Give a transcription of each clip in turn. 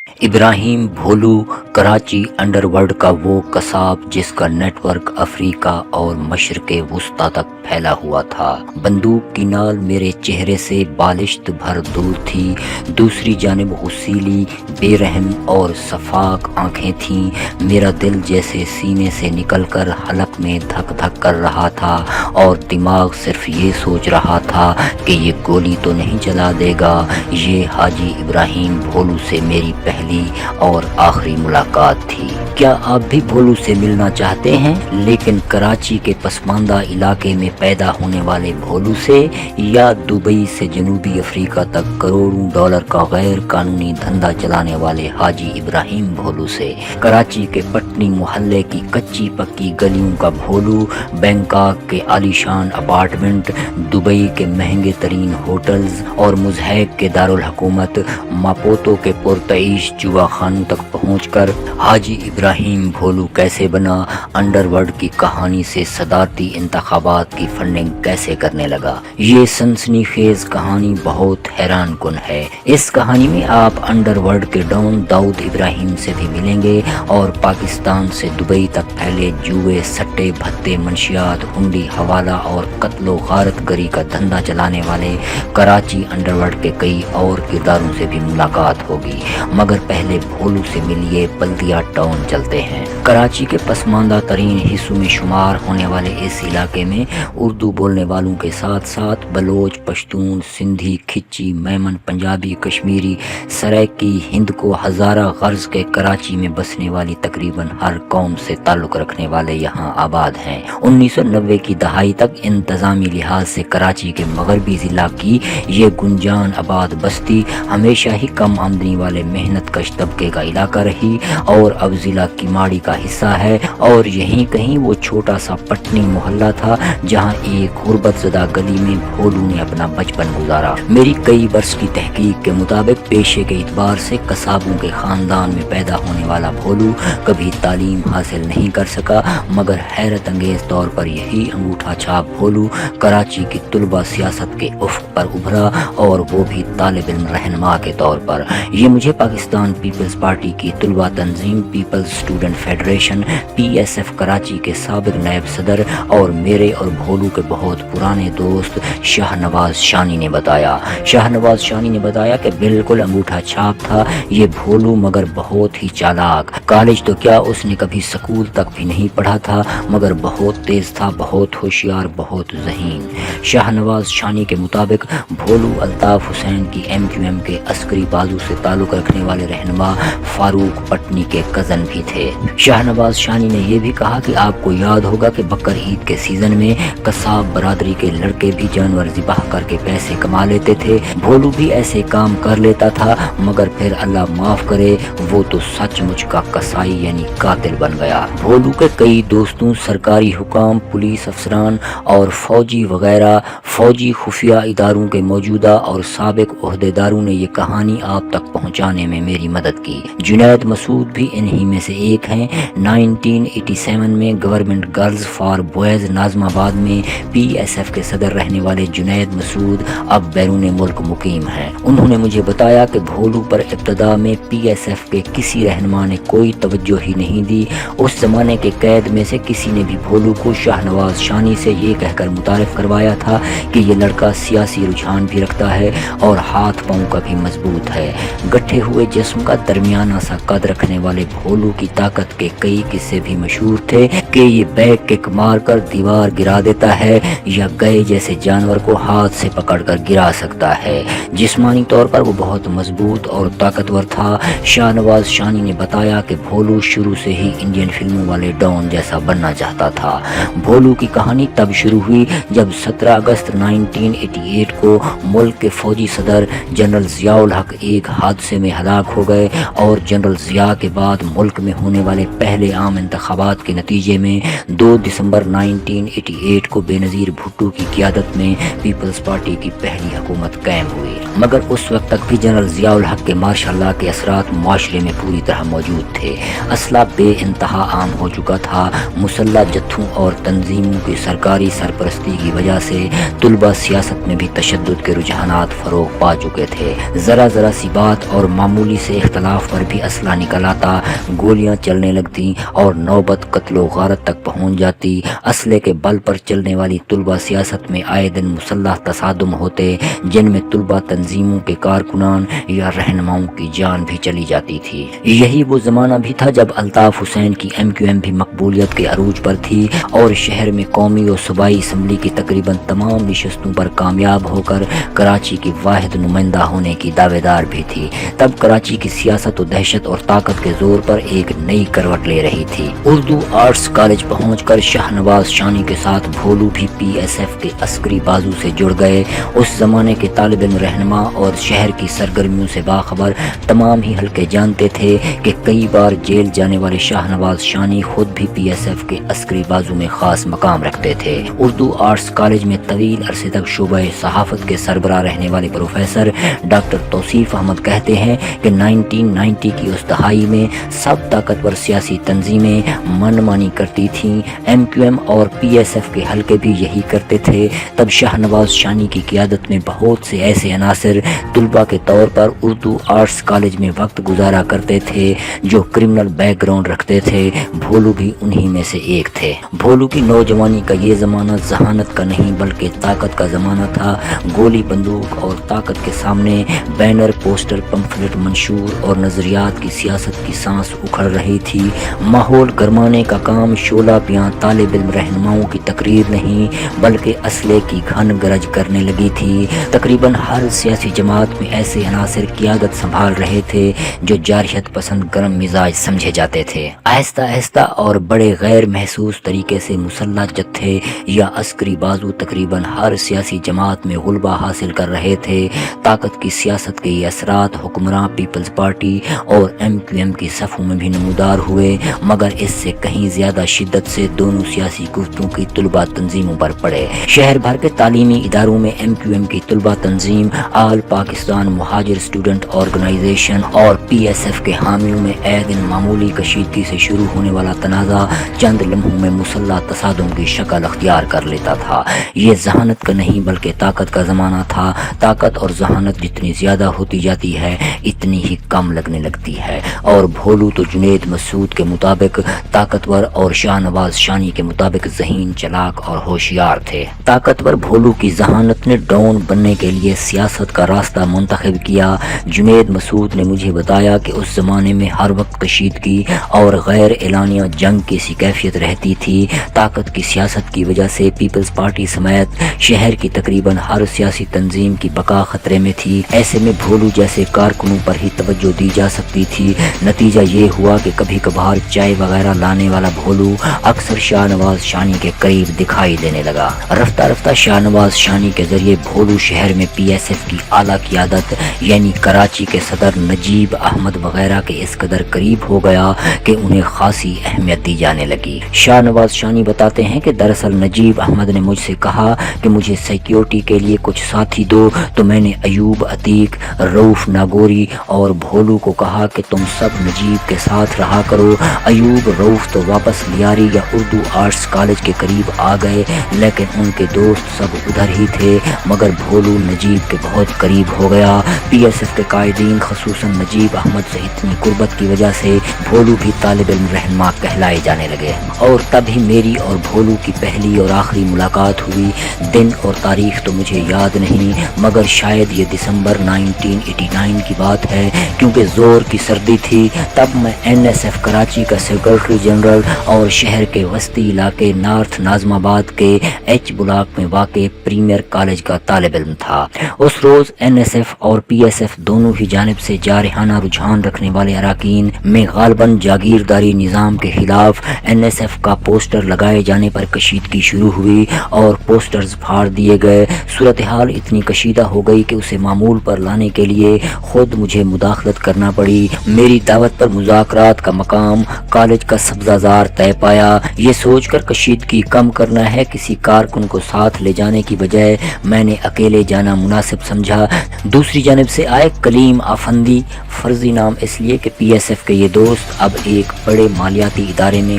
ابراہیم بھولو Karachi underworld کا وہ قصاب جس کا نیٹ ورک افریقہ اور مشرق وسطی تک پھیلا ہوا تھا۔ بندوق کی نال میرے چہرے سے بالشت بھر دور تھی، دوسری جانب حسیلی بے رحم اور شفاف آنکھیں تھیں۔ میرا دل جیسے سینے سے نکل کر حلق میں دھک دھک کر رہا تھا اور دماغ صرف یہ سوچ رہا تھا کہ یہ گولی تو نہیں چلا دے گا۔ یہ حاجی ابراہیم بھولو سے میری پہلی اور آخری ملاقات تھی۔ کیا آپ بھی بھولو سے ملنا چاہتے ہیں، لیکن کراچی کے پسماندہ علاقے میں پیدا ہونے والے بھولو سے، یا دبئی سے جنوبی افریقہ تک کروڑوں ڈالر کا غیر قانونی دھندا چلانے والے حاجی ابراہیم بھولو سے؟ کراچی کے پٹنی محلے کی کچی پکی گلیوں کا بھولو، بینکاک کے عالیشان اپارٹمنٹ، دبئی کے مہنگے ترین ہوٹلز اور مضحک کے دارالحکومت ماپوتو کے پرتعیش جوا خانوں تک پہنچ کر حاجی ابراہیم بھولو کیسے بنا، انڈرورلڈ کی کہانی سے صدارتی انتخابات کی فنڈنگ کیسے کرنے لگا۔ یہ سنسنی خیز کہانی بہت حیران کن ہے۔ اس کہانی میں آپ انڈرورلڈ کے ڈان داؤد ابراہیم سے بھی ملیں گے اور پاکستان سے دبئی تک پھیلے جوئے، سٹے، بھتے، منشیات، ہنڈی، حوالہ اور قتل و غارت گری کا دھندا چلانے والے کراچی انڈرورلڈ کے کئی اور کرداروں سے بھی ملاقات ہوگی۔ مگر پہلے بھولو سے ملیے، بلدیہ ٹاؤن چلتے ہیں۔ کراچی کے پسماندہ ترین حصوں میں شمار ہونے والے اس علاقے میں اردو بولنے والوں کے ساتھ ساتھ بلوچ، پشتون، سندھی، کھچی، میمن، پنجابی، کشمیری، سرائکی، ہند کو ہزارہ غرض کے کراچی میں بسنے والی تقریباً ہر قوم سے تعلق رکھنے والے یہاں آباد ہیں۔ 1990 کی دہائی تک انتظامی لحاظ سے کراچی کے مغربی ضلع کی یہ گنجان آباد بستی ہمیشہ ہی کم آمدنی والے محنت کش طبقے کا علاقہ رہی اور اب ضلع کیماڑی کا حصہ ہے، اور یہیں کہیں وہ چھوٹا سا پٹنی محلہ تھا جہاں ایک غربت زدہ گلی میں بھولو نے اپنا بچپن گزارا۔ میری کئی برس کی تحقیق کے مطابق پیشے کے اعتبار سے قصابوں کے خاندان میں پیدا ہونے والا بھولو کبھی تعلیم حاصل نہیں کر سکا، مگر حیرت انگیز طور پر یہی انگوٹھا چھاپ بھولو کراچی کی طلبہ سیاست کے افق پر ابھرا، اور وہ بھی طالب علم رہنما کے طور پر۔ یہ مجھے پاکستان پیپلز پارٹی کی طلبہ تنظیم peoples student federation PSF Karachi کے سابق نائب صدر اور میرے اور بھولو کے بہت پرانے دوست شاہ نواز شانی نے بتایا۔ شاہ نواز شانی نے بتایا کہ بالکل انگوٹھا چھاپ تھا یہ بھولو، مگر بہت ہی چالاک۔ کالج تو کیا، اس نے کبھی سکول تک بھی نہیں پڑھا تھا، مگر بہت تیز تھا، بہت ہوشیار، بہت ذہین۔ شاہ نواز شانی کے مطابق بھولو الطاف حسین کی MQM کے عسکری بازو سے تعلق رکھنے والے رہنما فاروق پٹنی کے کزن بھی تھے۔ شاہ نواز شانی نے یہ بھی کہا کہ آپ کو یاد ہوگا کہ بقر عید کے سیزن میں قصاب برادری کے لڑکے بھی جانور ذبح کر کے پیسے کما لیتے تھے۔ بھولو بھی ایسے کام کر لیتا تھا، مگر پھر اللہ معاف کرے وہ تو سچ مچ کا قصائی یعنی قاتل بن گیا۔ بھولو کے کئی دوستوں، سرکاری حکام، پولیس افسران اور فوجی وغیرہ، فوجی خفیہ اداروں کے موجودہ اور سابق عہدیداروں نے یہ کہانی آپ تک پہنچانے میں میری مدد کی۔ جنید مسعود بھی انہی میں سے ایک ہیں۔ 1987 میں گورنمنٹ گرلز فار بوائز ناظم آباد میں PSF کے صدر رہنے والے جنید مسعود اب بیرون ملک مقیم ہیں۔ انہوں نے مجھے بتایا کہ بھولو پر ابتدا میں PSF کے کسی رہنما نے کوئی توجہ ہی نہیں دی۔ اس زمانے کے قید میں سے کسی نے بھی بھولو کو شاہ نواز شانی سے یہ کہہ کر متعارف کروایا تھا کہ یہ لڑکا سیاسی رجحان بھی رکھتا ہے اور ہاتھ پاؤں کا بھی مضبوط ہے۔ گٹھے ہوئے جسم کا درمیانہ سا قد رکھنے والے بھولو کی طاقت کے کئی قصے بھی مشہور تھے کہ یہ بیک کک مار کر دیوار گرا دیتا ہے یا گئے جیسے جانور کو ہاتھ سے پکڑ کر گرا سکتا ہے۔ جسمانی طور پر وہ بہت مضبوط اور طاقتور تھا۔ شاہ نواز شانی نے بتایا کہ بھولو شروع سے ہی انڈین فلموں والے ڈان جیسا بننا چاہتا تھا۔ بھولو کی کہانی تب شروع ہوئی جب 17 اگست 1988 کو ملک کے فوجی صدر جنرل ضیاء الحق ایک حادثے میں ہلاک ہو گئے، اور جنرل ضیاء کے بعد ملک میں ہونے والے پہلے عام انتخابات کے نتیجے میں 2 دسمبر 1988 کو بے نظیر بھٹو کی قیادت میں پیپلز پارٹی کی پہلی حکومت قائم ہوئی، مگر اس وقت تک بھی جنرل ضیاء الحق کے مارشل لا کے اثرات معاشرے میں پوری طرح موجود تھے۔ اسلحہ بے انتہا عام ہو چکا تھا، مسلح جتھوں اور تنظیموں کی سرکاری سرپرستی کی وجہ سے طلبہ سیاست میں بھی تشدد کے رجحانات فروغ پا چکے تھے۔ ذرا سی بات اور معمولی سے اختلاف پر بھی اسلحہ نکل آتا، گولیاں چلنے لگتی اور نوبت قتل و غارت تک پہنچ جاتی۔ اسلحے کے بل پر چلنے والی طلبہ سیاست میں آئے دن مسلح تصادم ہوتے جن میں طلبہ تنظیموں کے کارکنان یا رہنماؤں کی جان بھی چلی جاتی تھی۔ یہی وہ زمانہ بھی تھا جب الطاف حسین کی MQM بھی مقبولیت کے عروج پر تھی اور شہر میں قومی اور صوبائی اسمبلی کی تقریباً تمام نشستوں پر کامیاب ہو کر کراچی کی واحد نمائندہ ہونے کی دعوے دار بھی تھی۔ تب کراچی کی سیاست و دہشت اور طاقت کے زور پر ایک نئی کروٹ لے رہی تھی۔ اردو آرٹس کالج پہنچ کر شاہ نواز شانی کے ساتھ بھولو بھی PSF کے عسکری بازو سے جڑ گئے۔ اس زمانے کے طالب علم رہنما اور شہر کی سرگرمیوں سے باخبر تمام ہی حلقے جانتے تھے کہ کئی بار جیل جانے والے شاہ نواز شانی خود بھی PSF کے عسکری بازو میں خاص مقام رکھتے تھے۔ اردو آرٹس کالج میں طویل عرصے تک شعبہ صحافت کے سربراہ رہنے والے پروفیسر ڈاکٹر توصیف احمد کہتے ہیں کہ 1990 کی اس دہائی میں سب طاقتور سیاسی تنظیمیں من مانی کرتی تھیں، MQM اور PSF کے حلقے بھی یہی کرتے تھے۔ تب شاہ نواز شانی کی قیادت میں بہت سے ایسے عناصر طلبہ کے طور پر اردو آرٹس کالج میں وقت گزارا کرتے تھے جو کرمنل بیک گراؤنڈ رکھتے تھے۔ بھولو بھی انہی میں سے ایک تھے۔ بھولو کی نوجوانی کا یہ زمانہ ذہانت کا نہیں بلکہ طاقت کا زمانہ تھا۔ گولی بندوق اور طاقت کے سامنے بینر، پوسٹر، پمفلٹ، منشور اور نظریات کی سیاست کی سانس اکھڑ رہی تھی۔ ماحول گرمانے کا کام شعلہ پیاں طالب علم رہنماؤں کی تقریر نہیں بلکہ اسلحے کی گھن گرج کرنے لگی تھی۔ تقریباً ہر سیاسی جماعت میں ایسے عناصر قیادت سنبھال رہے تھے جو جارحیت پسند گرم مزاج سمجھے جاتے تھے۔ آہستہ آہستہ اور بڑے غیر محسوس طریقے سے مسلح جتھے یا عسکری بازو تقریباً ہر سیاسی جماعت میں غلبہ حاصل کر رہے تھے۔ طاقت کی سیاست کے یہ اثرات حکمراں پیپلز پارٹی اور MQM کی صفوں میں بھی نمودار ہوئے، مگر اس سے کہیں زیادہ شدت سے دونوں سیاسی قوتوں کی طلبہ تنظیموں پر پڑے۔ شہر بھر کے تعلیمی اداروں میں MQM کی طلبہ تنظیم، آل پاکستان مہاجر اسٹوڈنٹ آرگنائزیشن اور PSF کے حامیوں میں اے دن معمولی کشیدگی سے شروع ہونے والا تنازع چند لمحوں میں مسلح تصادم کی شکل اختیار کر لیتا تھا۔ یہ ذہانت کا نہیں بلکہ طاقت کا زمانہ تھا۔ طاقت اور ذہانت جتنی زیادہ ہوتی جاتی ہے اتنی ہی کم لگنے لگتی ہے، اور بھولو تو جنید مسعود کے مطابق طاقتور اور شاہ نواز شانی کے مطابق ذہین، چلاک اور ہوشیار تھے۔ طاقتور بھولو کی ذہانت نے ڈان بننے کے لیے سیاست کا راستہ منتخب کیا۔ جنید مسعود نے مجھے بتایا کہ اس زمانے میں ہر وقت کشیدگی اور غیر اعلانیہ جنگ کی سی کیفیت رہتی تھی۔ طاقت کی سیاست کی وجہ سے پیپلز پارٹی سمیت شہر کی تقریباً ہر سیاسی تنظیم کی بقا خطرے میں تھی۔ ایسے میں بھولو جیسے کارکنوں پر ہی توجہ دی جا سکتی تھی۔ نتیجہ یہ ہوا کہ کبھی کبھار چائے وغیرہ لانے والا بھولو اکثر شاہ نواز شانی کے قریب دکھائی دینے لگا۔ رفتہ رفتہ شاہ نواز شانی کے ذریعے بھولو شہر میں PSF کی اعلیٰ قیادت یعنی کراچی کے صدر نجیب احمد وغیرہ کے اس قدر قریب ہو گیا کہ انہیں خاصی اہمیت دی جانے لگی۔ شاہ نواز شانی بتاتے ہیں کہ دراصل نجیب احمد نے مجھ سے کہا کہ مجھے سیکیورٹی کے لیے کچھ ساتھی دو، تو میں نے ایوب عتیق، رؤف ناگوری اور بھولو کو کہا کہ تم سب نجیب کے ساتھ رہا کرو۔ ایوب، رؤف تو واپس لیاری یا اردو آرٹس کالج کے قریب آ گئے، لیکن ان کے دوست سب ادھر ہی تھے، مگر بھولو نجیب کے بہت قریب ہو گیا۔ PSF کے قائدین خصوصاً نجیب احمد سے اتنی قربت کی وجہ سے بھولو بھی طالب علم رہنما کہلائے جانے لگے، اور تب ہی میری اور بھولو کی پہلی اور آخری ملاقات ہوئی۔ دن اور تاریخ تو مجھے یاد نہیں، مگر شاید یہ دسمبر 1989 کی بات ہے، کیونکہ زور کی سردی تھی۔ تب میں NSF کراچی کا سیکرٹری جنرل اور شہر کے وسطی علاقے نارتھ ناظم آباد کے H بلاک میں واقع پریمیئر کالج کا طالب علم تھا۔ اس روز NSF اور PSF دونوں ہی جانب سے جارحانہ رجحان رکھنے والے اراکین میں غالباً جاگیرداری نظام کے خلاف NSF کا پوسٹر لگائے جانے پر کشیدگی شروع ہوئی اور پوسٹرز پھاڑ دیے گئے۔ صورتحال اتنی کشیدہ ہو گئی کہ اسے معمول پر لانے کے لیے خود مجھے مداخلت کرنا پڑی۔ میری دعوت پر مذاکرات کا مقام کالج کا سبزہ زار طے پایا۔ یہ سوچ کر کشیدگی کم کرنا ہے کسی کارکن کو ساتھ لے جانے کی بجائے میں نے اکیلے جانا مناسب سمجھا۔ دوسری جانب سے آئے کلیم آفندی، فرضی نام اس لیے کہ PSF کے یہ دوست اب ایک بڑے مالیاتی ادارے میں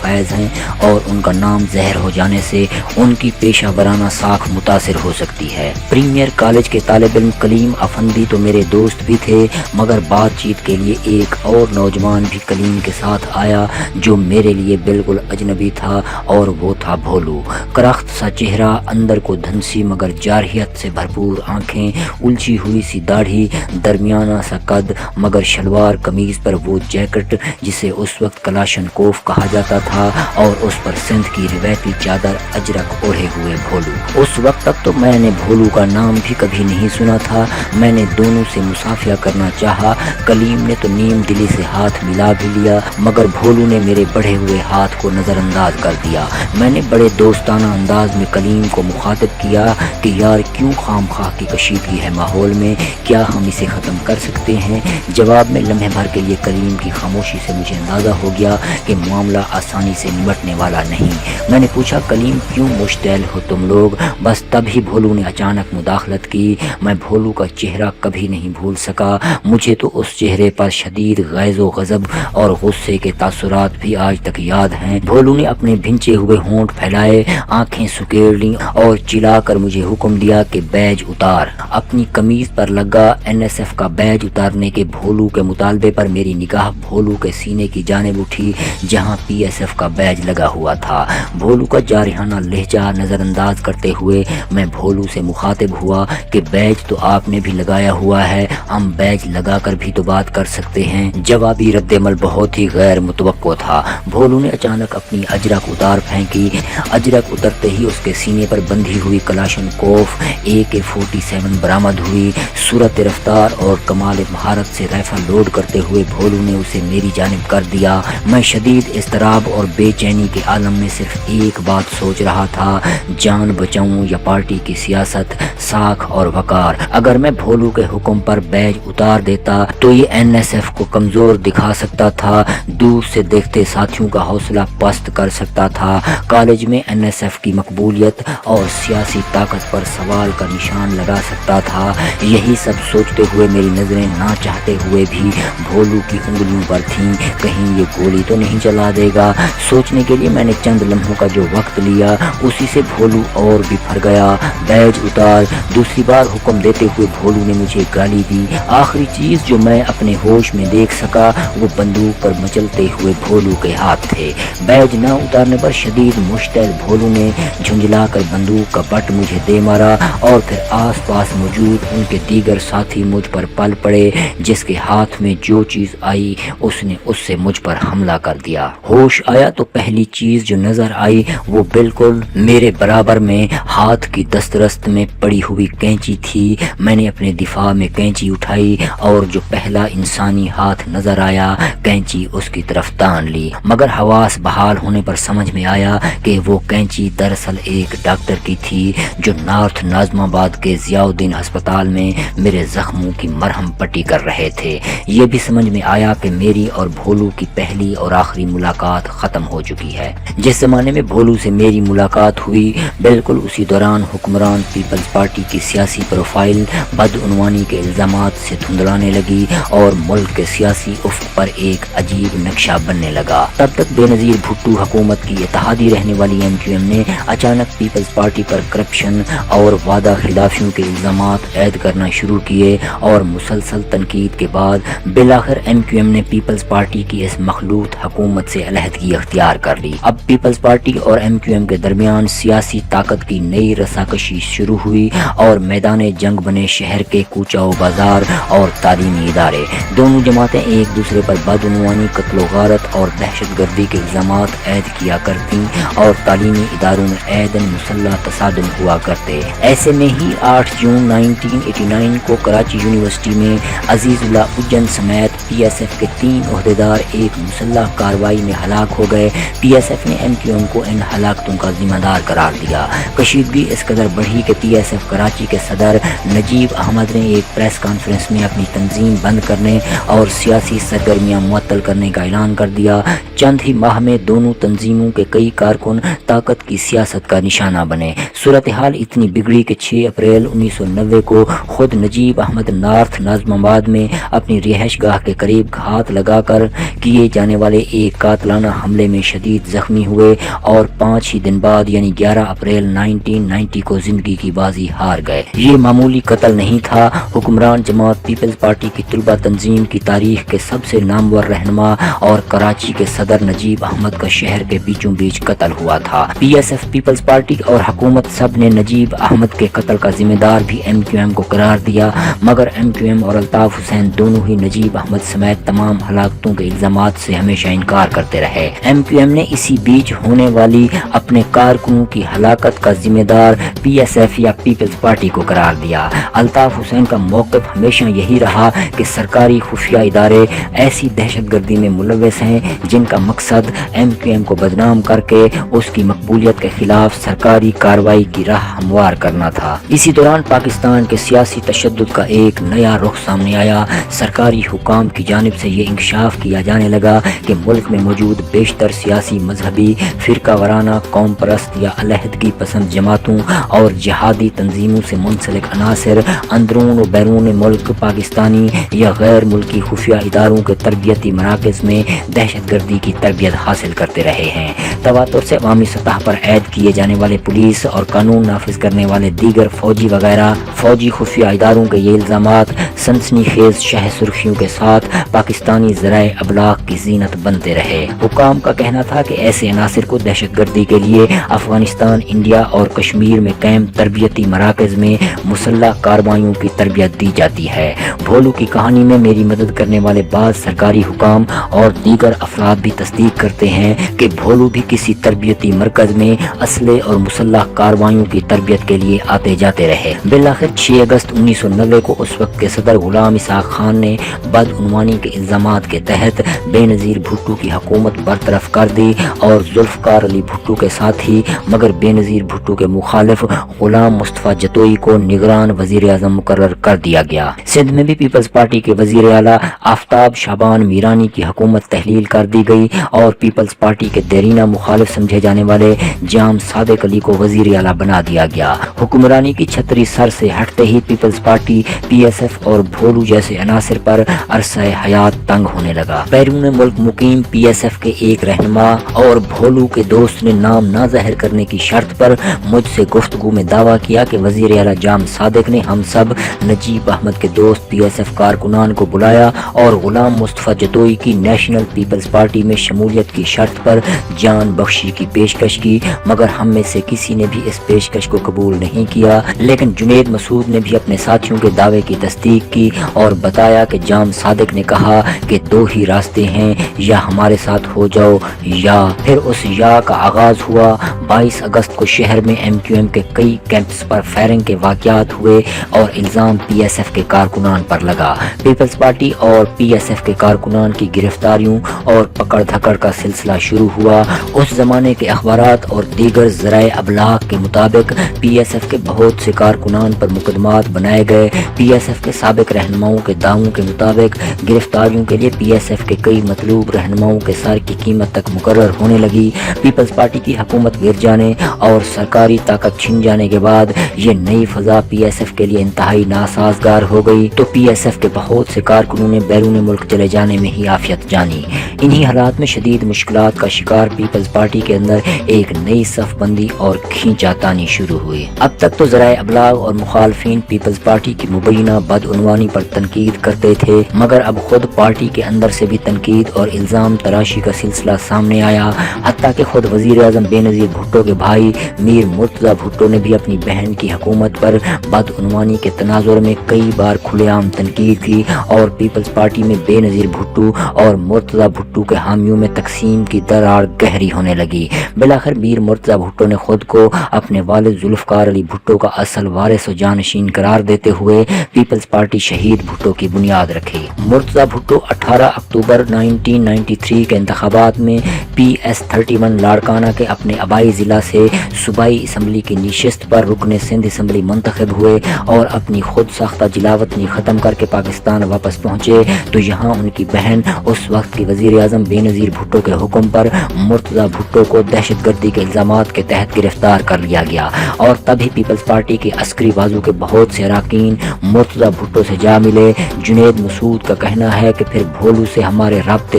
فائز ہیں اور ان کا نام زہر ہو جانے سے ان کی پیشہ ورانہ ساکھ متاثر ہو سکتی ہے۔ پریمیئر کالج کے طالب علم کلیم افندی تو میرے دوست بھی تھے، مگر بات چیت کے لیے ایک اور نوجوان بھی کلیم کے ساتھ آیا جو میرے لیے بالکل اجنبی تھا، اور وہ تھا بھولو۔ کرخت سا چہرہ، اندر کو دھنسی مگر جارحیت سے بھرپور آنکھیں، الجھی ہوئی سی داڑھی، درمیانہ سا قد مگر شلوار قمیض پر وہ جیکٹ جسے اس وقت کلاشن کوف کہا جاتا تھا، اور اس پر سندھ کی روایتی چادر اجرک اوڑھے ہوئے بھولو۔ اس وقت تک تو میں نے بھولو کا نام بھی کبھی نہیں سنا تھا۔ میں نے دونوں سے مصافحہ کرنا چاہا، کلیم نے تو نیم دلی سے ہاتھ ملا بھی لیا، مگر بھولو نے میرے بڑھے ہوئے ہاتھ کو نظر انداز کر دیا۔ میں نے بڑے دوستانہ انداز میں کلیم کو مخاطب کیا کہ یار کیوں خام خواہ کی کشیدگی ہے ماحول میں، کیا ہم اسے ختم کر سکتے ہیں؟ جواب میں لمحے بھر کے لیے کلیم کی خاموشی سے مجھے اندازہ ہو گیا کہ معاملہ آسانی سے نمٹنے والا نہیں۔ میں نے پوچھا کلیم کیوں مشتعل ہو تم لوگ؟ بس تب ہی بھولو نے اچانک مداخلت کی۔ میں بھولو کا چہرہ کبھی نہیں بھول سکا، مجھے تو اس چہرے پر شدید غیظ و غضب اور غصے کے تاثرات بھی آج تک یاد ہیں۔ بھولو نے اپنے بھنچے ہوئے ہونٹ پھیلائے، آنکھیں سکیڑ لیں اور چلا کر مجھے حکم دیا کہ بیج اتار۔ اپنی قمیض پر لگا NSF کا بیج اتارنے کے بھولو کے مطالبے پر میری نگاہ بھولو کے سینے کی جانب اٹھی جہاں PSF کا بیج لگا ہوا تھا۔ بھولو کا جارحانہ لہجہ نظر انداز کرتے ہوئے میں بھولو سے مخاطب ہوا کہ بیج تو آپ نے بھی لگایا ہوا ہے، ہم بیج لگا کر بھی تو بات کر سکتے ہیں۔ جوابی رد عمل بہت ہی غیر متوقع تھا۔ بھولو نے اچانک اپنی اجرک اتار پھینکی۔ اجرک اترتے ہی اس کے سینے پر بندھی ہوئی کلاشن کوف AK-47 برآمد ہوئی۔ صورت رفتار اور کمال مہارت سے رائفل لوڈ کرتے ہوئے بھولو نے اسے میری جانب کر دیا۔ میں شدید اضطراب اور بے چینی کے عالم میں صرف ایک بات سوچ رہا تھا، جان بچاؤں یا پارٹی کی سیاست، ساکھ اور وقار۔ اگر میں بھولو کے حکم پر بیج اتار دیتا تو یہ NSF کو کمزور دکھا سکتا تھا، دور سے دیکھتے ساتھیوں کا حوصلہ پست کر سکتا تھا، کالج میں NSF کی مقبولیت اور سیاسی طاقت پر سوال کا نشان لگا سکتا تھا۔ یہی سب سوچتے ہوئے میری نظریں نہ چاہتے ہوئے بھی بھولو کی انگلیوں پر تھیں، کہیں یہ گولی تو نہیں چلا دے گا۔ سوچنے کے لیے میں نے چند لمحوں کا جو وقت لیا اسی سے بھولو اور بھی پھر گیا۔ بیج اتار، دوسری بار حکم دیتے ہوئے بھولو نے مجھے گالی دی۔ آخری چیز جو میں اپنے ہوش میں دیکھ سکا وہ بندوق پر مچلتے ہوئے بھولو کے ہاتھ تھے۔ بیج نہ اتارنے پر شدید مشتعل بھولو نے جھنجلا کر بندوق کا بٹ مجھے دے مارا، اور پھر آس پاس موجود ان کے دیگر ساتھی مجھ پر پل پڑے۔ جس کے ہاتھ میں جو چیز آئی اس نے اس سے مجھ پر حملہ کر دیا۔ ہوش آیا تو پہلی چیز جو نظر آئی وہ بالکل میرے برابر میں ہاتھ کی دسترست میں پڑی ہوئی کینچی تھی۔ میں نے اپنے دفاع میں کینچی اٹھائی اور جو پہلا انسانی ہاتھ نظر آیا کینچی اس کی طرف تان لی، مگر حواس بحال ہونے پر سمجھ میں آیا کہ وہ کینچی دراصل ایک ڈاکٹر کی تھی جو نارتھ ناظم آباد کے ضیاء الدین ہسپتال میں میرے زخموں کی مرہم پٹی کر رہے تھے۔ یہ بھی سمجھ میں آیا کہ میری اور بھولو کی پہلی اور آخری ملاقات ختم ہو چکی ہے۔ جس زمانے میں بھولو سے میری ملاقات ہوئی بالکل اسی دوران حکمران پیپلز پارٹی کی سیاسی پروفائل بدعنوانی کے الزامات سے دھندلانے لگی اور ملک کے سیاسی افق پر ایک عجیب نقشہ بننے لگا۔ تب تک بے نظیر بھٹو حکومت کی اتحادی رہنے والی MQM نے اچانک پیپلز پارٹی پر کرپشن اور وعدہ خلافیوں کے الزامات عائد کرنا شروع کیے، اور مسلسل تنقید کے بعد بالآخر MQM نے پیپلز پارٹی کی اس مخلوط حکومت سے علیحدگی اختیار کر لی۔ اب پیپلز پارٹی اور MQM کے درمیان سیاسی طاقت کی نئی رساکشی شروع ہوئی اور میدان جنگ بنے شہر کے کوچہ و بازار اور تعلیمی ادارے۔ دونوں جماعتیں ایک دوسرے پر بدعنوانی، قتل و غارت اور دہشت گردی کے الزامات عائد کیا کرتی اور تعلیمی اداروں میں عیداً مسلح تصادم ہوا کرتے۔ ایسے میں ہی 8 جون 1989 کو کراچی یونیورسٹی میں عزیز اللہ اجن سمیت PSF کے 3 عہدیدار ایک مسلح کارروائی میں ہلاک ہو گئے۔ PSF نے MQM کو ان ہلاکتوں کا ذمہ دار قرار دیا۔ کشیدگی اس قدر بڑھی کہ PSF کراچی کے صدر نجیب احمد نے ایک پریس کانفرنس میں اپنی تنظیم بند کرنے اور سیاسی سرگرمیاں معطل کرنے کا اعلان کر دیا۔ چند ہی ماہ میں دونوں تنظیموں کے کئی کارکن طاقت کی سیاست کا نشانہ بنے۔ صورتحال اتنی بگڑی کہ 6 اپریل 1990 کو خود نجیب احمد نارتھ ناظم آباد میں اپنی رہائش گاہ کے قریب گھات لگا کر کیے جانے والے ایک قاتلانہ حملے میں شدید زخمی ہوئے اور 5 ہی دن بعد یعنی 11 اپریل 1990 کو زندگی کی بازی ہار گئے۔ یہ معمولی قتل نہیں تھا۔ حکمران جماعت پیپلز پارٹی کی طلبہ تنظیم کی تاریخ کے سب سے نامور رہنما اور کراچی کے صدر نجیب احمد کا شہر کے بیچوں بیچ قتل ہوا تھا۔ P S F, peoples party اور حکومت سب نے نجیب احمد کے قتل کا ذمہ دار بھی ایم کیو ایم کو قرار دیا، مگر ایم کیو ایم اور الطاف حسین دونوں ہی نجیب احمد سمیت تمام ہلاکتوں کے الزامات سے ہمیشہ انکار کرتے رہے۔ ایم کیو ایم نے اسی بیچ ہونے والی اپنے کارکنوں کی ہلاکت کا ذمہ دار پی ایس ایف یا پیپلز پارٹی کو قرار دیا۔ الطاف حسین کا موقف ہمیشہ یہی رہا کہ سرکاری خفیہ ادارے ایسی دہشت گردی میں ملوث ہیں جن کا مقصد ایم کیو ایم کو بدنام کر کے اس کی مقبولیت کے خلاف سرکاری کارروائی کی راہ ہموار کرنا تھا۔ اسی دوران پاکستان کے سیاسی تشدد کا ایک نیا رخ سامنے آیا۔ سرکاری حکام کی جانب سے یہ انکشاف کیا جانے لگا کہ ملک میں موجود بیشتر سیاسی، مذہبی، فرقہ وارانہ، قوم پرست یا علیحدگی پسند جماعتوں اور جہادی تنظیموں سے منسلک عناصر اندرون و بیرون ملک پاکستانی یا غیر ملکی خفیہ اداروں کے تربیتی مراکز میں دہشت گردی کی تربیت حاصل کرتے رہے ہیں۔ تواتر سے عوامی سطح پر عائد کیے جانے والے پولیس اور قانون نافذ کرنے والے دیگر فوجی خفیہ اداروں کے یہ الزامات سنسنی خیز شہ سرخیوں کے ساتھ پاکستانی ذرائع ابلاغ کی زینت بنتے رہے۔ حکام کا کہنا تھا کہ ایسے عناصر کو دہشت گردی کے لیے افغانستان، انڈیا اور کشمیر میں قائم تربیتی مراکز میں مسلح کارروائیوں کی تربیت دی جاتی ہے۔ بھولو کی کہانی میں میری مدد کرنے والے بعض سرکاری حکام اور دیگر افراد بھی تصدیق کرتے ہیں کہ بھولو بھی کسی تربیتی مرکز میں اسلحے اور مسلح کارروائیوں کی تربیت کے لیے آتے جاتے رہے۔ بالآخر 6 اگست 1990 کو اس وقت کے صدر غلام اسحاق خان نے بدعنوانی کے الزامات کے تحت بے نظیر بھٹو کی حکومت برطرف کر دی اور ذوالفقار علی بھٹو کے ساتھ ہی مگر بے نظیر بھٹو کے مخالف غلام مصطفیٰ جتوئی کو نگران وزیر اعظم مقرر کر دیا گیا۔ سندھ میں بھی پیپلز پارٹی کے وزیر اعلیٰ آفتاب شعبان میرانی کی حکومت تحلیل کر دی گئی اور پیپلز پارٹی کے دیرینہ مخالف سمجھے جانے والے جام صادق علی کو وزیر اعلیٰ بنا دیا گیا۔ حکمرانی کی چھتری سر سے ہٹتے ہی Peoples Party, P S F اور بھولو جیسے عناصر پر عرصہ حیات تنگ ہونے لگا۔ بیرون ملک مقیم پی ایس ایف کے ایک رہنما اور بھولو کے دوست نے نام نہ ظاہر کرنے کی شرط پر مجھ سے گفتگو میں دعویٰ کیا کہ وزیر اعلیٰ جام صادق نے ہم سب نجیب احمد کے دوست پی ایس ایف کارکنان کو بلایا اور غلام مصطفیٰ جتوئی کی نیشنل پیپلز پارٹی میں شمولیت کی شرط پر جان بخشی کی پیشکش کی، مگر ہم میں سے کسی نے بھی اس پیشکش کو قبول نہیں کیا۔ لیکن جنید مسعود نے بھی اپنے ساتھیوں کے دعوے کی تصدیق کی اور بتایا کہ جام صادق نے کہا کہ 2 ہی راستے ہیں، یا ہمارے ساتھ ہو جاؤ یا۔ پھر اس یا کا آغاز ہوا۔ 22 اگست کو شہر میں ایم کیو ایم کے کئی کیمپس پر فائرنگ کے واقعات ہوئے اور الزام پی ایس ایف کے کارکنان پر لگا۔ پیپلز پارٹی اور پی ایس ایف کے کارکنان کی گرفتاریوں اور پکڑ دھکڑ کا سلسلہ شروع ہوا۔ اس زمانے کے اخبارات اور دیگر ذرائع ابلاغ کے مطابق پی ایس ایف کے بہت سے کارکنان پر مقدمات بنائے گئے۔ پی ایس ایف کے سابق رہنماؤں کے دعووں کے مطابق گرفتاریوں کے لیے پی ایس ایف کے کئی مطلوب رہنماؤں کے سر کی قیمت تک مقرر ہونے لگی۔ پیپلز پارٹی کی حکومت گر جانے اور سرکاری طاقت چھن جانے کے بعد یہ نئی فضا پی ایس ایف کے لیے انتہائی ناسازگار ہو گئی تو پی ایس ایف کے بہت سے کارکنوں نے بیرون ملک چلے جانے میں ہی عافیت جانی۔ انہی حالات میں شدید مشکلات کا شکار پیپلز پارٹی کے اندر ایک نئی صف بندی اور کھینچا تانی شروع ہوئی۔ اب تک تو ذرائع ابلاغ اور مخالفین پیپلز پارٹی کی مبینہ بدعنوانی پر تنقید کرتے تھے، مگر اب خود پارٹی کے اندر سے بھی تنقید اور الزام تراشی کا سلسلہ سامنے آیا۔ حتیٰ کہ خود وزیر اعظم بے نظیر بھٹو کے بھائی میر مرتضیٰ بھٹو نے بھی اپنی بہن کی حکومت پر بدعنوانی کے تناظر میں کئی بار کھلے عام تنقید کی اور پیپلز پارٹی میں بے نظیر بھٹو اور مرتضیٰ بھٹو کے حامیوں میں تقسیم کی درار گہری ہونے لگی۔ بالآخر میر مرتضیٰ بھٹو نے خود کو اپنے والد ذوالفقار علی بھٹو کا اصل وارث و جانشین قرار دیتے ہوئے پیپلز پارٹی شہید بھٹو کی بنیاد رکھی۔ مرتضیٰ بھٹو 18 اکتوبر 1993 کے انتخابات میں پی ایس 31 لاڑکانہ کے اپنے آبائی ضلع سے صوبائی اسمبلی کی نشست پر رکن سندھ اسمبلی منتخب ہوئے اور اپنی خود ساختہ جلاوطنی ختم کر کے پاکستان واپس پہنچے تو یہاں ان کی بہن اس وقت کی وزیر اعظم بے نظیر بھٹو کے حکم پر مرتضیٰ بھٹو کو دہشت گردی کے الزامات کے تحت گرفتار کر لیا گیا اور تبھی پیپلز پارٹی کے عسکری بازو کے بہت سے اراکین مرتضیٰ بھٹو سے جا ملے۔ جنید مسعود کا کہنا ہے کہ پھر بھولو سے ہمارے رابطے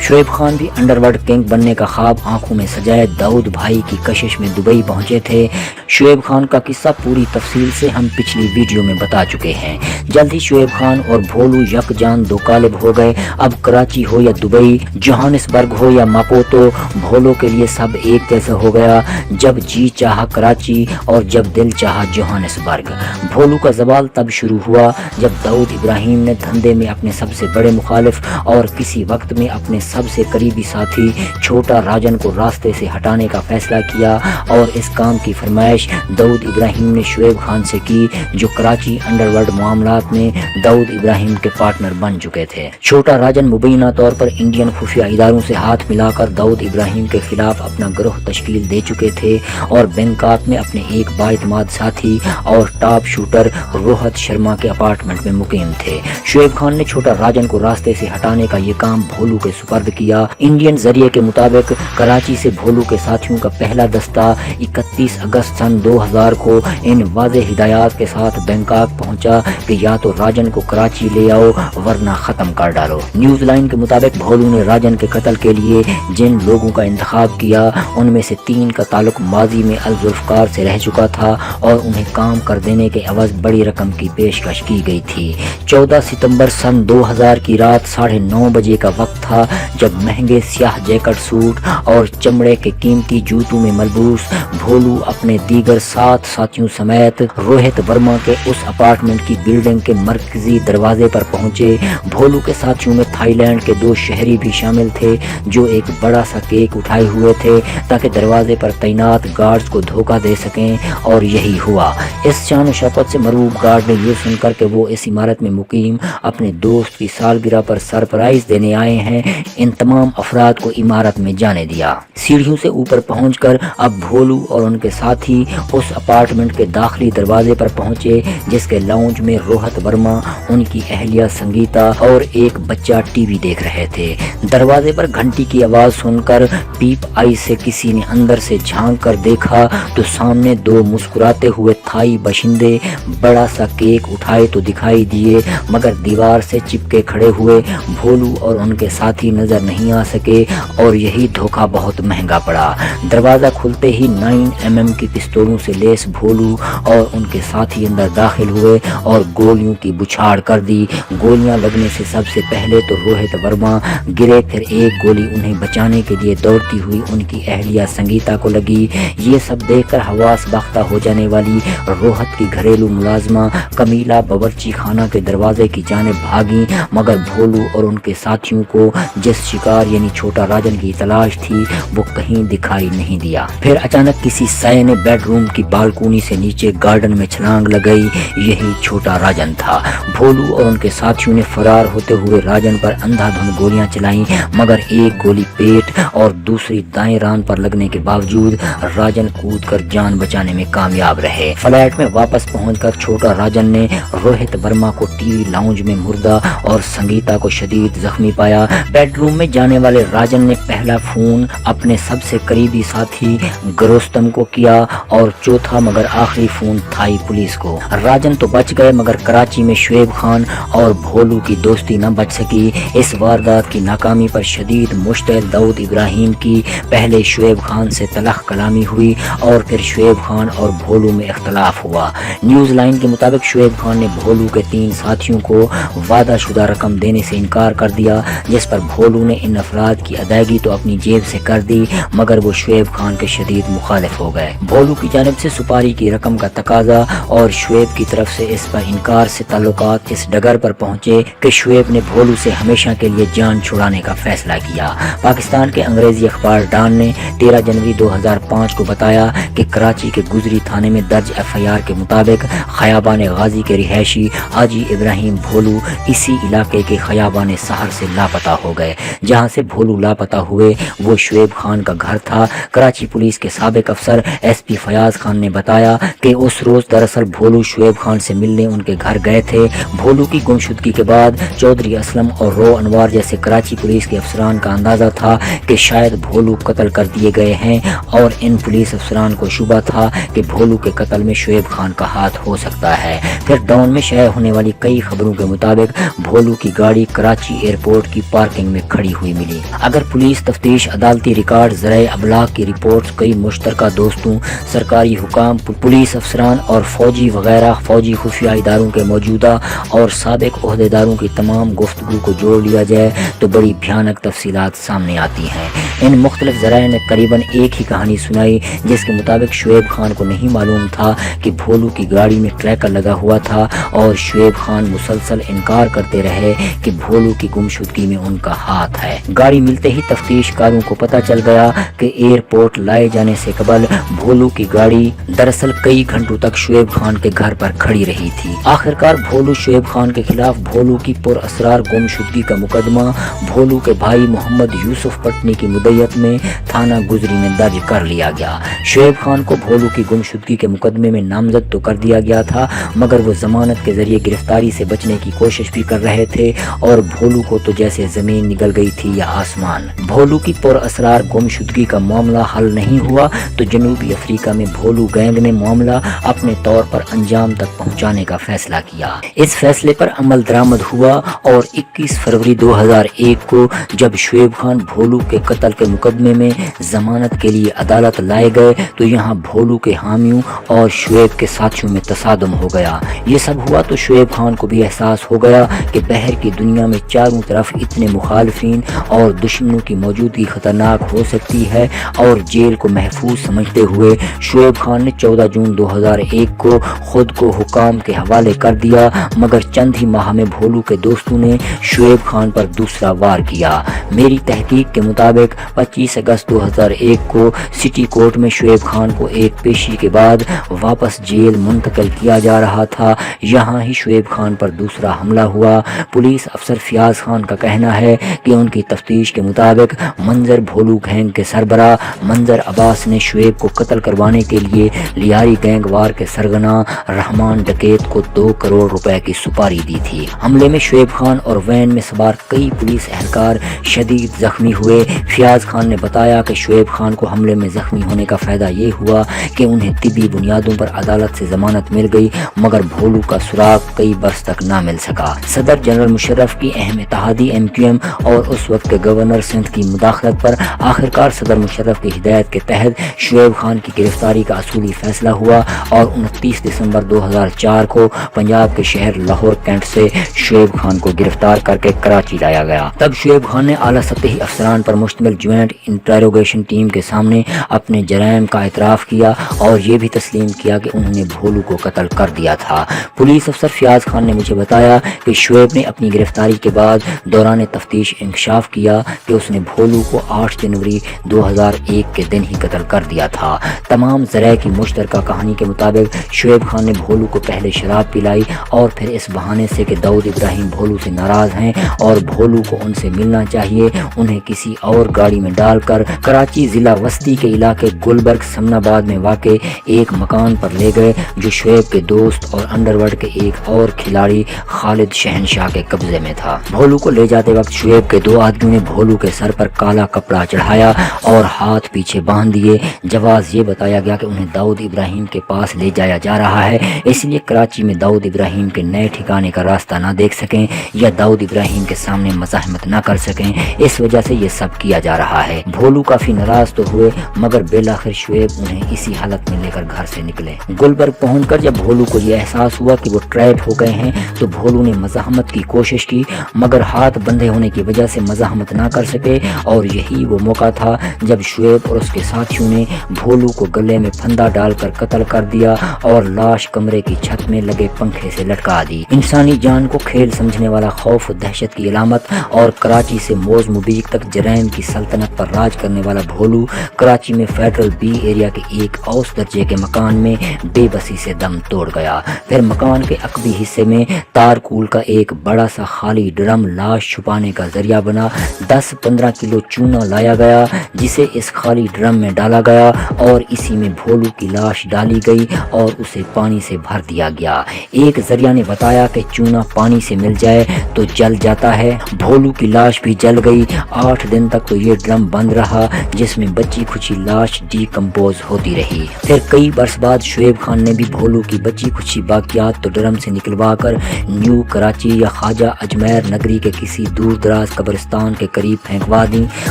شعیب خان بھی انڈرورلڈ کنگ بننے کا خواب آنکھوں میں سجائے داؤد بھائی کی کشش میں دبئی پہنچے تھے۔ شعیب خان کا قصہ پوری تفصیل سے ہم پچھلی ویڈیو میں بتا چکے ہیں۔ جلد ہی شعیب خان اور بھولو یکجان دو قالب ہو گئے۔ اب کراچی ہو یا دبئی، جوہانسبرگ ہو یا ماپوتو، بھولو کے لیے سب ایک جیسا ہو گیا۔ جب جی چاہا کراچی اور جب دل چاہا جوہانسبرگ۔ بھولو کا زوال تب شروع ہوا جب داؤد ابراہیم نے دھندے میں اپنے سب سے بڑے مخالف اور کسی وقت میں اپنے سب سے قریبی ساتھی چھوٹا راجن کو راستے سے ہٹانے کا فیصلہ کیا، اور اس کام کی فرمائش داؤد ابراہیم نے شعیب خان سے کی، جو کراچی انڈرورلڈ معاملات میں داؤد ابراہیم کے پارٹنر بن چکے تھے۔ چھوٹا راجن مبینہ طور پر انڈین خفیہ اداروں سے ہاتھ ملا کر داؤد ابراہیم کے خلاف اپنا گروہ تشکیل دے چکے تھے اور بینکاک میں اپنے ایک بااعتماد ساتھی اور ٹاپ شوٹر روہت شرما کے اپارٹمنٹ میں مقیم تھے۔ شعیب خان نے چھوٹا راجن کو راستے سے ہٹانے کا یہ کام بھولو کے سپرد کیا۔ انڈین ذریعے کے مطابق کراچی سے بھولو کے ساتھیوں کا پہلا دستہ 31 اگست سن 2000 کو ان واضح ہدایات کے ساتھ بینکاک پہنچا کہ یا تو راجن کو کراچی لے آؤ ورنہ ختم کر ڈالو۔ نیوز لائن کے مطابق بھولو نے راجن کے قتل کے لیے جن لوگوں کا انتخاب کیا ان میں سے 3 کا تعلق ماضی میں الذوالفقار سے رہ چکا تھا اور انہیں کام کر دینے کے عوض بڑی رقم کی پیشکش کی گئی تھی۔ 14 ستمبر سن 2000 کی رات 9:30 بجے کا وقت تھا جب مہنگے سیاہ جیکٹ سوٹ اور چمڑے کے قیمتی جوتوں میں ملبوس بھولو اپنے دیگر 7 ساتھیوں سمیت روہت ورما کے اس اپارٹمنٹ کی بلڈنگ کے مرکزی دروازے پر پہنچے۔ بھولو کے ساتھیوں میں تھائی لینڈ کے 2 شہری بھی شامل تھے جو ایک بڑا سا کیک اٹھائے ہوئے تھے تاکہ دروازے پر تعینات گارڈز کو دھوکہ دے سکیں، اور یہی ہوا۔ اس شان و شوکت سے مرعوب گارڈ نے یہ سن کر کہ وہ اس عمارت میں مقیم اپنے دوست کی سالگرہ پر سرپرائز دینے آئے ہیں، ان تمام افراد کو عمارت میں جانے دیا۔ سیڑھیوں سے اوپر پہنچ کر اب بھولو اور ان کے ساتھی اس اپارٹمنٹ کے داخلی دروازے پر پہنچے جس کے لاؤنج میں روہت ورما، ان کی اہلیہ سنگیتا اور ایک بچہ ٹی وی دیکھ رہے تھے۔ دروازے پر گھنٹی کی آواز سن کر پیپ آئی سے کسی نے اندر سے جھانک کر دیکھا تو سامنے 2 مسکراتے ہوئے تھائی باشندے بڑا سا کیک اٹھائے تو دکھائی دیے، مگر دیوار سے چپکے کھڑے ہوئے بھولو اور ان کے ساتھی نظر نہیں آ سکے، اور یہی دھوکہ بہت مہنگا پڑا۔ دروازہ کھلتے ہی 9mm کی پستولوں سے لیس بھولو اور ان کے ساتھی اندر داخل ہوئے اور گولیوں کی بچھاڑ کر دی۔ گولیاں لگنے سے سب سے پہلے تو روہت ورما گرے، پھر ایک گولی انہیں بچانے کے لیے دوڑتی ہوئی ان کی اہلیہ سنگیتا کو لگی۔ یہ سب دیکھ کر حواس باختہ ہو جانے والی روہت کی گھریلو ملازمہ کمیلا باورچی خانہ کے دروازے کی جانب بھاگی، مگر بھولو اور ان کے ساتھیوں کو جس شکار یعنی چھوٹا راجن کی تلاش تھی وہ کہیں دکھائی نہیں دیا۔ پھر اچانک کسی سائے نے بیڈ روم کی بالکونی سے نیچے گارڈن میں چھلانگ لگائی، یہی چھوٹا راجن تھا۔ بھولو اور ان کے ساتھیوں نے فرار ہوتے ہوئے راجن پر اندھا دھند گولیاں چلائیں، مگر ایک گولی پیٹ اور دوسری دائیں ران پر لگنے کے باوجود راجن کود کر جان بچانے میں کامیاب رہے۔ فلیٹ میں واپس پہنچ کر چھوٹا راجن نے روہت ورما کو ٹی وی لاؤنج میں مردہ اور سنگیتا کو شدید زخمی پایا۔ بیڈ روم میں جانے والے راجن نے پہلا فون اپنے سب سے قریبی ساتھی گروستم کو کیا اور چوتھا مگر آخری فون تھائی پولیس کو۔ راجن تو بچ گئے مگر کراچی میں شعیب خان اور بھولو کی دوستی نہ بچ سکی۔ اس واردات کی ناکامی پر شدید مشتعل داؤد ابراہیم کی پہلے شعیب خان سے تلخ کلامی ہوئی اور پھر شعیب خان اور بھولو میں اختلاف ہوا۔ نیوز لائن کے مطابق شعیب خان نے بھولو کے 3 ساتھیوں کو وعدہ شدہ رقم دینے سے انکار کر دیا، جس پر بھولو نے ان افراد کی ادائیگی تو اپنی جیب سے کر دی مگر وہ شعیب خان کے شدید مخالف ہو گئے۔ بھولو کی جانب سے سپاری کی رقم کا تقاضا اور شعیب کی طرف سے اس پر انکار سے تعلقات اس ڈگر پر پہنچے کہ شعیب نے بھولو سے ہمیشہ کے لیے جان چھڑانے کا فیصلہ کیا۔ پاکستان کے انگریزی اخبار ڈان نے 13 جنوری 2005 کو بتایا کہ کراچی کے گزری تھانے میں درج FIR کے مطابق خیابان غازی کے رہائشی حاجی ابراہیم بھولو اسی علاقے کے خیابان سحر سے لاپتہ ہو گئے۔ جہاں سے بھولو لاپتہ ہوئے وہ شعیب خان کا گھر تھا۔ کراچی پولیس کے سابق افسر SP فیاض خان نے بتایا کہ اس روز دراصل بھولو شعیب خان سے ملنے ان کے گھر گئے تھے۔ بھولو کی گمشدگی کے بعد چودھری اسلم اور رو انوار جیسے کراچی پولیس کے افسران کا اندازہ تھا کہ شاید بھولو قتل کر دیے گئے ہیں اور ان پولیس افسران کو شبہ تھا کہ بھولو کے قتل میں شعیب خان کا ہاتھ ہو سکتا ہے۔ پھر ڈاؤن میں شائع ہونے والی کئی خبروں کے مطابق بھولو کی گاڑی کراچی ایئرپورٹ کی پارکنگ میں کھڑی ہوئی ملی۔ اگر پولیس تفتیش، عدالتی ریکارڈ، ذرائع ابلاغ کی رپورٹس، کئی مشترکہ دوستوں، سرکاری حکام، پولیس افسران اور فوجی وغیرہ فوجی خفیہ اداروں کے موجودہ اور سابق عہدیداروں کی تمام گفتگو کو جوڑ لیا جائے تو بڑی بھیانک تفصیلات سامنے آتی ہیں۔ ان مختلف ذرائع نے قریباً ایک ہی کہانی سنائی، جس کے مطابق شعیب خان کو نہیں معلوم تھا کہ بھولو کی گاڑی میں ٹریکر لگا ہوا تھا اور شعیب خان مسلسل انکار کرتے رہے کہ بھولو کی گمشدگی میں ان کا ہاتھ ہے۔ گاڑی ملتے ہی تفتیش کاروں کو پتہ چل گیا کہ ایئرپورٹ لائے جانے سے قبل بھولو کی گاڑی دراصل کئی گھنٹوں تک شعیب خان کے گھر پر کھڑی رہی تھی۔ آخرکار بھولو شعیب خان کے خلاف بھولو کی پر اسرار گمشدگی کا مقدمہ بھولو کے بھائی محمد یوسف پٹنی کی مدیت میں تھانہ گجری میں درج کر لیا گیا۔ شعیب خان کو بھولو کی گمشدگی کے مقدمے میں نامزد تو کر دیا گیا تھا، مگر وہ ضمانت کے ذریعے گرفتاری سے بچنے کی کوشش بھی کر رہے تھے اور بھولو کو تو جیسے زمین نگل گئی تھی یا آسمان۔ بھولو کی پر اسرار گمشدگی کا معاملہ حل نہیں ہوا تو جنوبی افریقہ میں بھولو گینگ نے معاملہ اپنے طور پر انجام تک پہنچانے کا فیصلہ کیا۔ اس فیصلے پر عمل درآمد ہوا اور 21 فروری 2001 کو جب شعیب خان بھولو کے قتل کے مقدمے میں ضمانت کے لیے عدالت لائے گئے تو یہاں بھولو کے حامیوں اور شعیب کے ساتھیوں میں تصادم ہو گیا۔ یہ سب ہوا تو شعیب خان کو بھی احساس ہو گیا کہ بحر کی دنیا میں چاروں طرف اتنے مخالفین اور دشمنوں کی موجودگی خطرناک ہو سکتی ہے، اور جیل کو محفوظ سمجھتے ہوئے شعیب خان نے 14 جون 2001 کو خود کو حکام کے حوالے کر دیا، مگر چند ہی ماہ میں بھولو کے دوستوں نے شعیب خان پر دوسرا وار کیا۔ میری تحقیق کے مطابق 25 اگست 2001 کو سٹی کورٹ میں شعیب خان کو ایک پیشی کے بعد واپس جیل منتقل کیا جا رہا تھا۔ یہاں ہی شعیب خان پر دوسرا حملہ ہوا۔ پولیس افسر فیاض خان کا کہنا ہے کہ ان کی تفتیش کے مطابق منظر بھولو گینگ کے سربراہ منظر عباس نے شعیب کو قتل کروانے کے لیے لیاری گینگ وار کے سرغنہ رحمان ڈکیت کو 2 کروڑ روپے کی سپاری دی تھی۔ حملے میں شعیب خان اور وین میں سوار کئی پولیس اہلکار شدید زخمی ہوئے۔ فیاض خان نے بتایا کہ شعیب خان کو حملے میں زخمی ہونے کا فائدہ یہ ہوا کہ انہیں طبی بنیادوں پر عدالت سے ضمانت مل گئی، مگر بھولو کا سراغ کئی برس تک نہ مل سکا۔ صدر جنرل مشرف کی اہم اتحادی MQM اور اس وقت کے گورنر سندھ کی مداخلت پر آخرکار صدر مشرف کی ہدایت کے تحت شعیب خان کی گرفتاری کا اصولی فیصلہ ہوا اور 29 دسمبر 2004 کو پنجاب کے شہر لاہور کینٹ سے شعیب خان کو گرفتار کر کے کراچی لایا گیا۔ تب شعیب خان نے اعلیٰ سطحی افسران پر مشتمل جوائنٹ انٹروگیشن ٹیم کے سامنے اپنے جرائم کا اعتراف کیا اور یہ بھی تسلیم کیا کہ انہوں نے بھولو کو قتل کر دیا تھا۔ پولیس افسر فیاض خان نے مجھے بتایا کہ شعیب نے اپنی گرفتاری کے بعد دوران تفتیش انکشاف کیا کہ اس نے بھولو کو 8 جنوری 2001 کے دن ہی قتل کر دیا تھا۔ تمام ذرائع کی مشترکہ کہانی کے مطابق شعیب خان نے بھولو کو پہلے شراب پلائی اور پھر اس بہانے سے کہ داؤد ابراہیم بھولو سے ناراض ہیں اور بھولو کو ان سے ملنا چاہیے، انہیں کسی اور گاڑی میں ڈال کر کراچی ضلع وسطی کے علاقے گلبرگ سمن آباد میں واقع ایک مکان پر لے گئے جو شعیب کے دوست اور انڈرورلڈ کے ایک اور کھلاڑی خالد شہنشاہ کے قبضے میں تھا۔ بھولو کو لے جاتے وقت شعیب کے 2 آدمیوں نے بھولو کے سر پر کالا کپڑا چڑھایا اور ہاتھ پیچھے باندھ دیے۔ جواز یہ بتایا گیا کہ انہیں داؤد ابراہیم کے پاس لے جایا جا رہا ہے، اس لیے کراچی میں داؤد ابراہیم کے نئے ٹھکانے کا راستہ نہ دیکھ سکیں یا داؤد ابراہیم کے سامنے مزاحمت نہ کر سکیں، اس وجہ سے یہ سب کیا جا رہا ہے۔ بھولو کافی ناراض تو ہوئے، مگر بالآخر شعیب انہیں اسی حالت میں لے کر گھر سے نکلے۔ گلبرگ پہنچ کر جب بھولو کو یہ احساس ہوا کہ وہ ٹریپ ہو گئے ہیں تو بھولو نے مزاحمت کی کوشش کی، مگر ہاتھ بندھے ہونے کی وجہ سے مزاحمت نہ کر سکے، اور یہی وہ موقع تھا جب شعیب اور اس کے ساتھیوں نے بھولو کو گلے میں پھندا ڈال کر قتل کر دیا اور لاش کمرے کی چھت میں لگے پنکھے سے لٹکا دی۔ انسانی جان کو کھیل سمجھنے والا خوف و دہشت کی علامت اور کراچی سے موز مبیک تک جرائم کی سلطنت پر راج کرنے والا بھولو کراچی میں فیڈرل بی ایریا کے ایک اوسط درجے کے مکان میں بے بسی سے دم توڑ گیا۔ پھر مکان کے عقبی حصے میں تارکول کا ایک بڑا سا خالی ڈرم لاش چھپانے کا ذریعہ بنا۔ 10-15 کلو چونا لایا گیا جسے اس خالی ڈرم میں ڈالا گیا اور اسی میں بھولو کی لاش ڈالی گئی اور اسے پانی سے بھر دیا گیا۔ ایک ذریعہ نے بتایا کہ چونا پانی سے مل جائے تو جل جاتا ہے۔ بھولو کی لاش بھی جل گئی۔ 8 دن تک تو یہ ڈرم بند رہا جس میں بچی کھچی لاش ڈیکمپوز ہوتی رہی۔ پھر کئی برس بعد شعیب خان نے بھی بھولو کی بچی کھچی باقیات تو ڈرم سے نکلوا کر نیو کراچی یا خواجہ اجمیر نگری کے کسی دور دراز قبرستان کے قریب پھینکوا دیں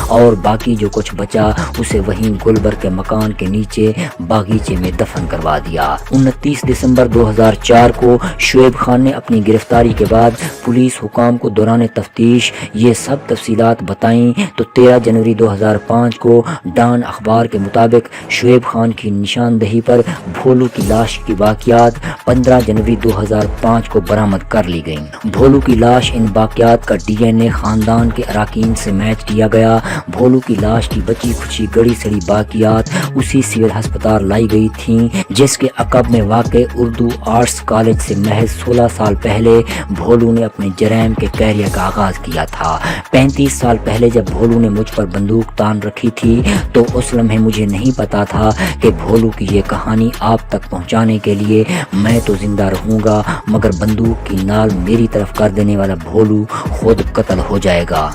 اور باقی جو کچھ بچا اسے وہیں گلبر کے مکان کے نیچے باغیچے میں دفن کروا دیا۔ 29 دسمبر 2004 کو شعیب خان نے اپنی گرفتاری کے بعد پولیس حکام کو دوران تفتیش یہ سب تفصیلات بتائیں تو 13 جنوری 2005 کو ڈان اخبار کے مطابق شعیب خان کی نشاندہی پر بھولو کی لاش کی واقعات 15 جنوری 2005 کو برآمد کر لی گئیں۔ بھولو کی لاش ان باقیات کا ڈی این اے خاندان کے اراکین سے میچ کیا گیا۔ بھولو کی لاش کی بچی کھچی گڑی سڑی باقیات اسی سول ہسپتال لائی گئی تھیں جس کے عقب میں واقع اردو آرٹس کالج سے محض 16 سال پہلے بھولو نے اپنے جرائم کے کیریئر کا آغاز کیا تھا۔ 35 سال پہلے جب بھولو نے مجھ پر بندوق تان رکھی تھی تو اس لمحے مجھے نہیں پتا تھا کہ بھولو کی یہ کہانی آپ تک پہنچانے کے لیے میں تو زندہ رہوں گا مگر بندوق کی نال میری طرف کر دینے والا بھولو خود قتل ہو جائے گا۔